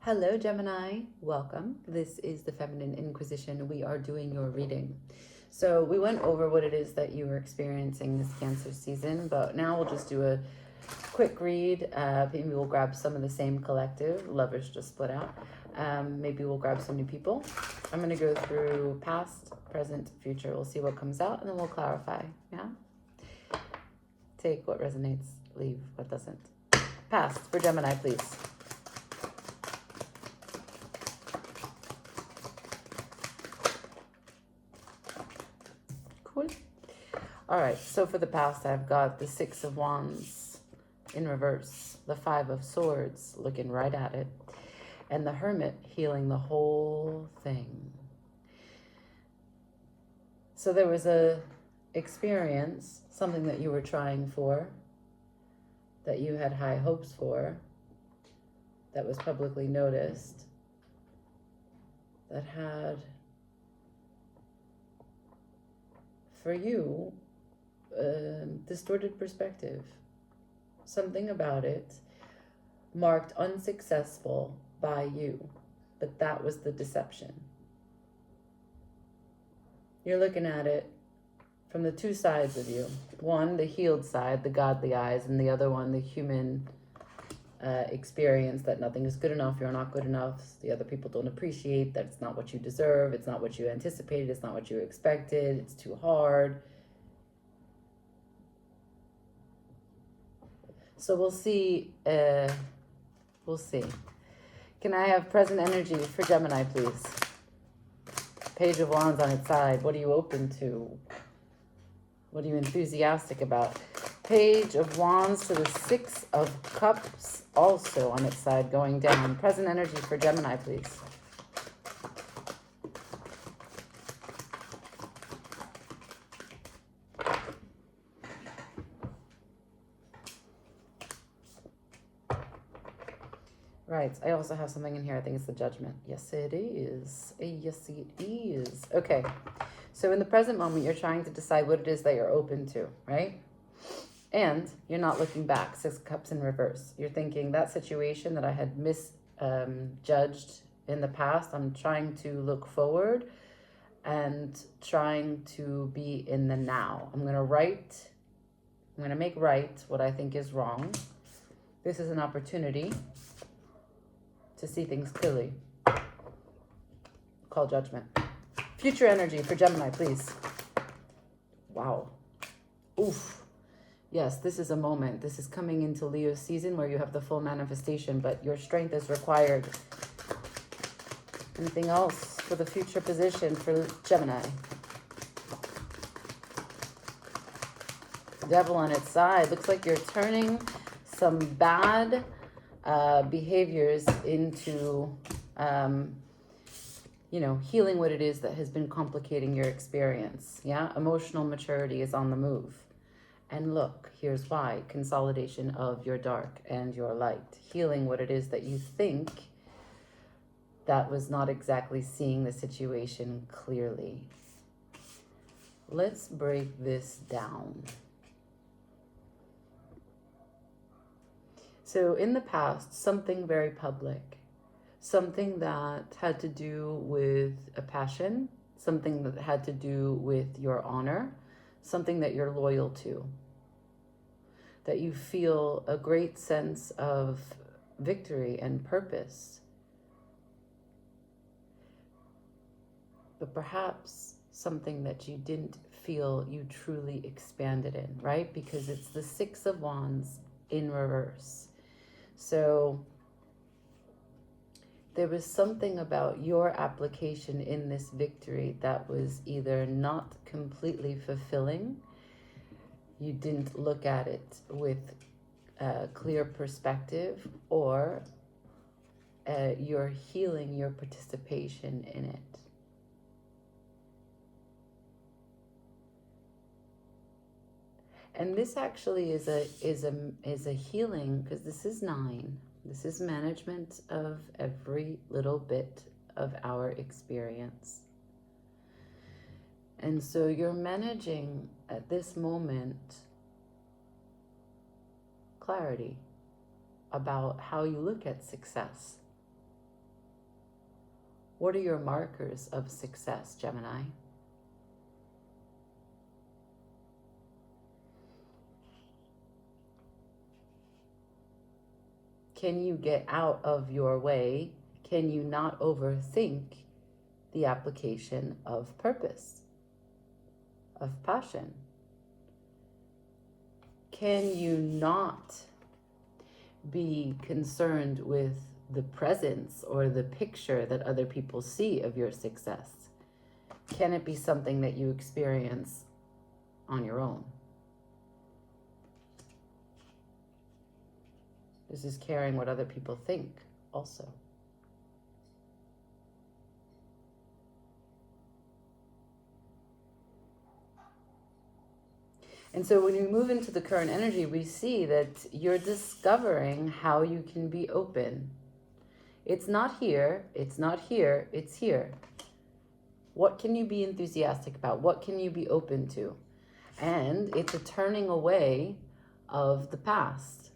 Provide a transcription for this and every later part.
Hello, Gemini. Welcome. This is the Feminine Inquisition. We are doing your reading. So we went over what it is that you were experiencing this Cancer season, but now we'll just do a quick read. Maybe we'll grab some of the same collective. Lovers just split out. Maybe we'll grab some new people. I'm going to go through past, present, future. We'll see what comes out, and then we'll clarify. Yeah? Take what resonates, leave what doesn't. Past for Gemini, please. Cool. All right, so for the past, I've got the Six of Wands in reverse, the Five of Swords looking right at it, and the Hermit healing the whole thing. So there was a experience, something that you were trying for, that you had high hopes for, that was publicly noticed, that had, for you, distorted perspective. Something about it marked unsuccessful by you, but that was the deception. You're looking at it from the two sides of you. One, the healed side, the godly eyes, and the other one, the human experience that nothing is good enough, you're not good enough, the other people don't appreciate, that it's not what you deserve, it's not what you anticipated, it's not what you expected, it's too hard. So we'll see. We'll see. Can I have present energy for Gemini, please? Page of Wands on its side. What are you open to? What are you enthusiastic about? Page of Wands to the Six of Cups also on its side going down. Present energy for Gemini, please. Right, I also have something in here. I think it's the Judgment. Yes, it is. Yes, it is. Okay, so in the present moment, you're trying to decide what it is that you're open to, right? And you're not looking back. Six of Cups in reverse. You're thinking that situation that I had misjudged in the past, I'm trying to look forward and trying to be in the now. I'm going to make right what I think is wrong. This is an opportunity to see things clearly. Call Judgment. Future energy for Gemini, please. Wow. Oof. Yes, this is a moment. This is coming into Leo season where you have the full manifestation, but your strength is required. Anything else for the future position for Gemini? Devil on its side. Looks like you're turning some bad behaviors into, healing what it is that has been complicating your experience. Yeah, emotional maturity is on the move. And look, here's why. Consolidation of your dark and your light. Healing what it is that you think that was not exactly seeing the situation clearly. Let's break this down. So in the past, something very public, something that had to do with a passion, something that had to do with your honor, something that you're loyal to, that you feel a great sense of victory and purpose. But perhaps something that you didn't feel you truly expanded in, right? Because it's the Six of Wands in reverse. So there was something about your application in this victory that was either not completely fulfilling, you didn't look at it with a clear perspective, or you're healing your participation in it. And this actually is a healing, because this is 9. This is management of every little bit of our experience. And so you're managing at this moment clarity about how you look at success. What are your markers of success, Gemini? Can you get out of your way? Can you not overthink the application of purpose, of passion? Can you not be concerned with the presence or the picture that other people see of your success? Can it be something that you experience on your own? This is caring what other people think also. And so when you move into the current energy, we see that you're discovering how you can be open. It's not here, it's not here, it's here. What can you be enthusiastic about? What can you be open to? And it's a turning away of the past.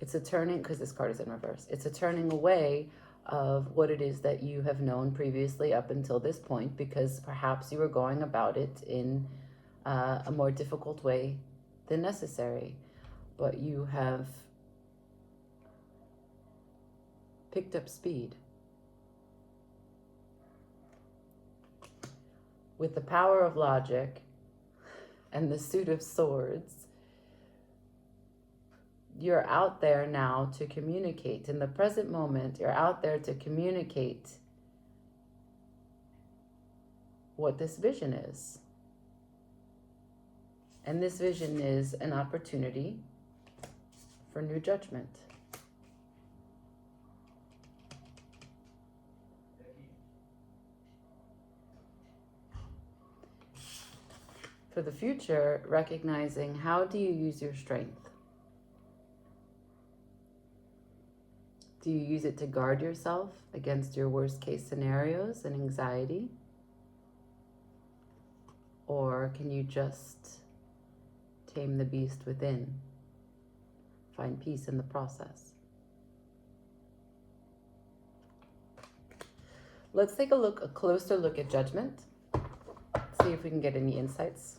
It's a turning, because this card is in reverse, it's a turning away of what it is that you have known previously up until this point, because perhaps you were going about it in a more difficult way than necessary. But you have picked up speed. With the power of logic and the suit of swords, you're out there now to communicate. In the present moment, you're out there to communicate what this vision is. And this vision is an opportunity for new judgment. For the future, recognizing how do you use your strength? Do you use it to guard yourself against your worst case scenarios and anxiety? Or can you just tame the beast within? Find peace in the process. Let's take a closer look at judgment. See if we can get any insights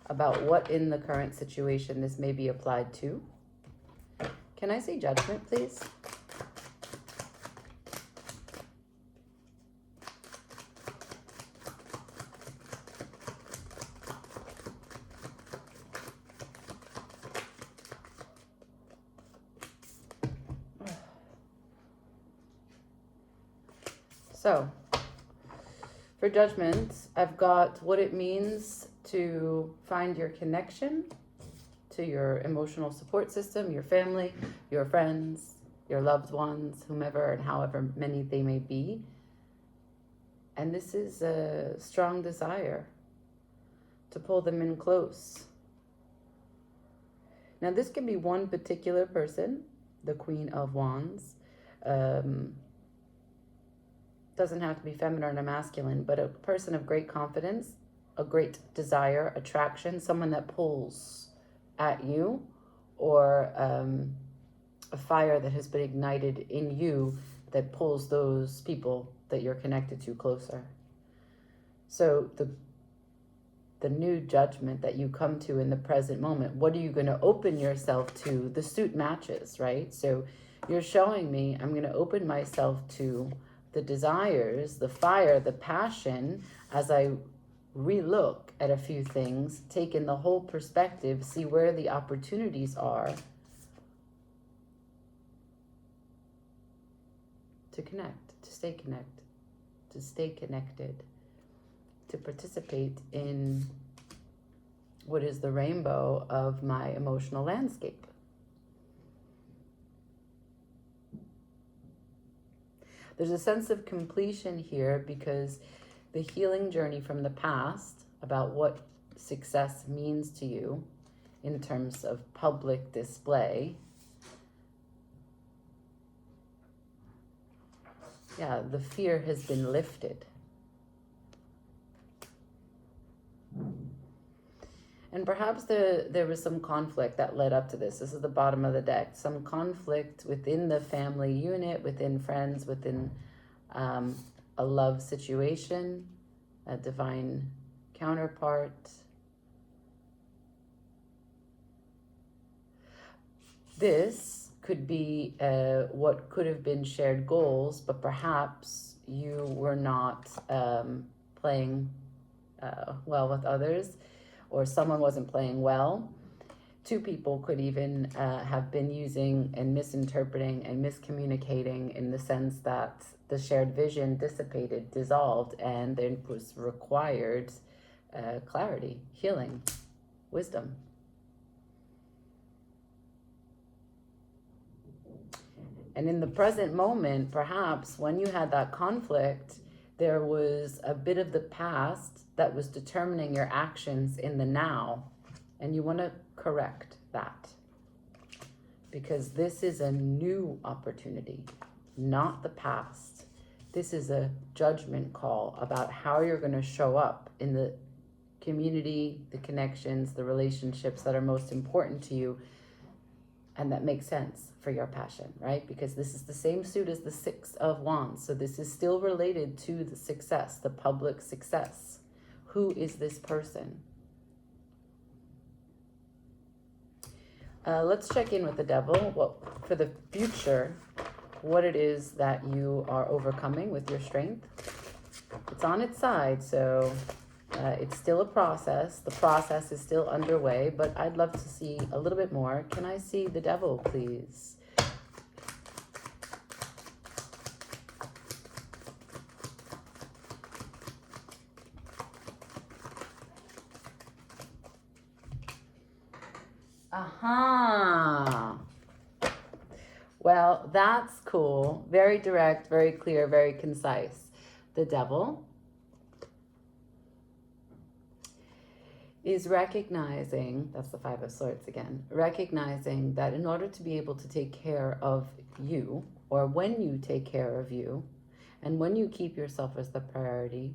about what in the current situation this may be applied to. Can I say judgment, please? So, for judgment, I've got what it means to find your connection to your emotional support system, your family, your friends, your loved ones, whomever and however many they may be. And this is a strong desire to pull them in close. Now, this can be one particular person, the Queen of Wands. Doesn't have to be feminine or masculine, but a person of great confidence, a great desire, attraction, someone that pulls at you, or a fire that has been ignited in you that pulls those people that you're connected to closer. So the new judgment that you come to in the present moment, what are you going to open yourself to? The suit matches, right? So you're showing me I'm going to open myself to the desires, the fire, the passion, as I relook at a few things, take in the whole perspective, see where the opportunities are to connect, to stay connected, to participate in what is the rainbow of my emotional landscape. There's a sense of completion here because the healing journey from the past about what success means to you in terms of public display, the fear has been lifted. And perhaps there was some conflict that led up to this. This is the bottom of the deck. Some conflict within the family unit, within friends, within a love situation, a divine counterpart. This could be what could have been shared goals, but perhaps you were not playing well with others, or someone wasn't playing well. Two people could even have been using and misinterpreting and miscommunicating, in the sense that the shared vision dissipated, dissolved, and there was required clarity, healing, wisdom. And in the present moment, perhaps when you had that conflict, there was a bit of the past that was determining your actions in the now. And you want to correct that. Because this is a new opportunity, not the past. This is a judgment call about how you're going to show up in the community, the connections, the relationships that are most important to you, and that make sense for your passion, right? Because this is the same suit as the Six of Wands. So this is still related to the success, the public success. Who is this person? Let's check in with the devil. Well, for the future, what it is that you are overcoming with your strength. It's on its side, so it's still a process. The process is still underway, but I'd love to see a little bit more. Can I see the devil, please? Aha. Well, that's cool. Very direct, very clear, very concise. The devil is recognizing, that's the Five of Swords again, recognizing that in order to be able to take care of you, or when you take care of you, and when you keep yourself as the priority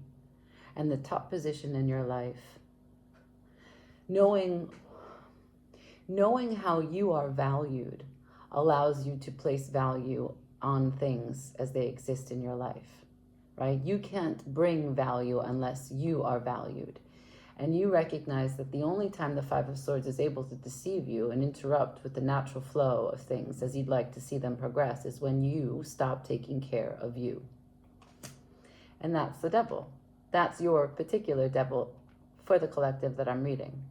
and the top position in your life, knowing how you are valued allows you to place value on things as they exist in your life, right? You can't bring value unless you are valued. And you recognize that the only time the Five of Swords is able to deceive you and interrupt with the natural flow of things as you'd like to see them progress is when you stop taking care of you. And that's the devil. That's your particular devil for the collective that I'm reading.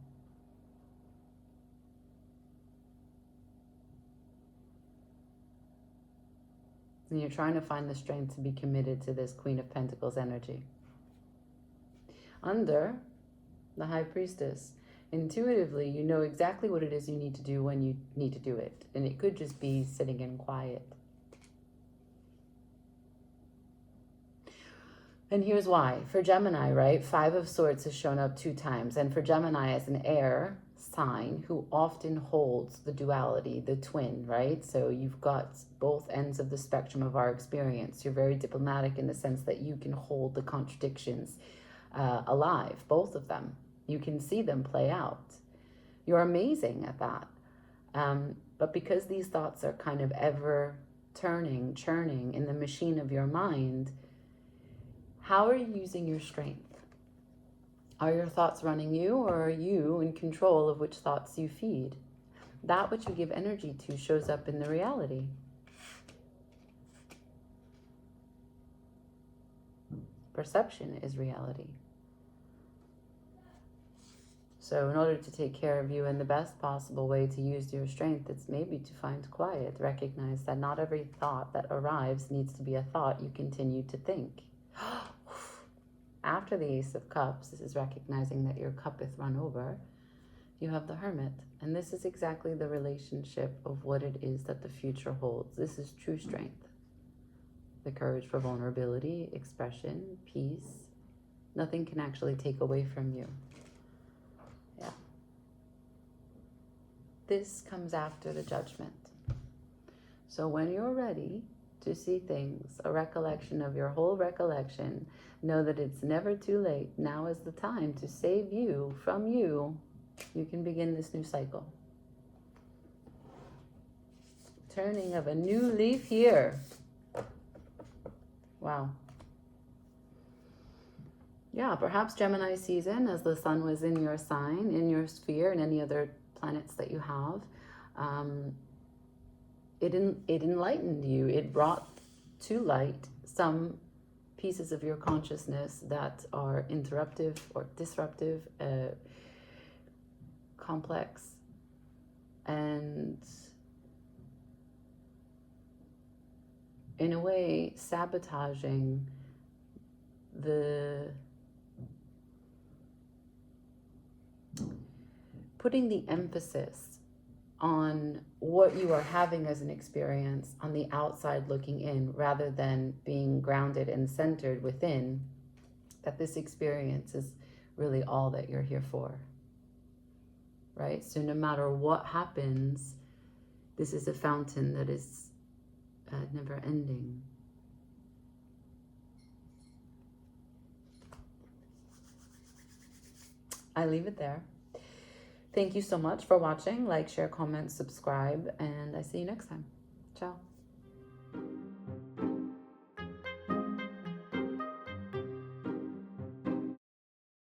And you're trying to find the strength to be committed to this Queen of Pentacles energy. Under the High Priestess, intuitively, you know exactly what it is you need to do when you need to do it. And it could just be sitting in quiet. And here's why. For Gemini, right, Five of Swords has shown up 2 times. And for Gemini as an air sign who often holds the duality, the twin, right? So you've got both ends of the spectrum of our experience. You're very diplomatic in the sense that you can hold the contradictions alive, both of them. You can see them play out. You're amazing at that. But because these thoughts are kind of ever turning, churning in the machine of your mind, how are you using your strength? Are your thoughts running you, or are you in control of which thoughts you feed? That which you give energy to shows up in the reality. Perception is reality. So in order to take care of you in the best possible way to use your strength, it's maybe to find quiet. Recognize that not every thought that arrives needs to be a thought you continue to think. After the Ace of Cups, this is recognizing that your cup is run over. You have the Hermit. And this is exactly the relationship of what it is that the future holds. This is true strength. The courage for vulnerability, expression, peace. Nothing can actually take away from you. Yeah. This comes after the Judgment. So when you're ready to see things, a recollection of your whole recollection, know that it's never too late. Now is the time to save you from you. You can begin this new cycle. Turning of a new leaf here. Wow. Yeah, perhaps Gemini season, as the sun was in your sign, in your sphere, and any other planets that you have, it enlightened you. It brought to light some pieces of your consciousness that are interruptive or disruptive, complex, and in a way sabotaging putting the emphasis on what you are having as an experience on the outside looking in, rather than being grounded and centered within, that this experience is really all that you're here for, right? So no matter what happens, this is a fountain that is never ending. I leave it there. Thank you so much for watching. Like, share, comment, subscribe, and I see you next time. Ciao.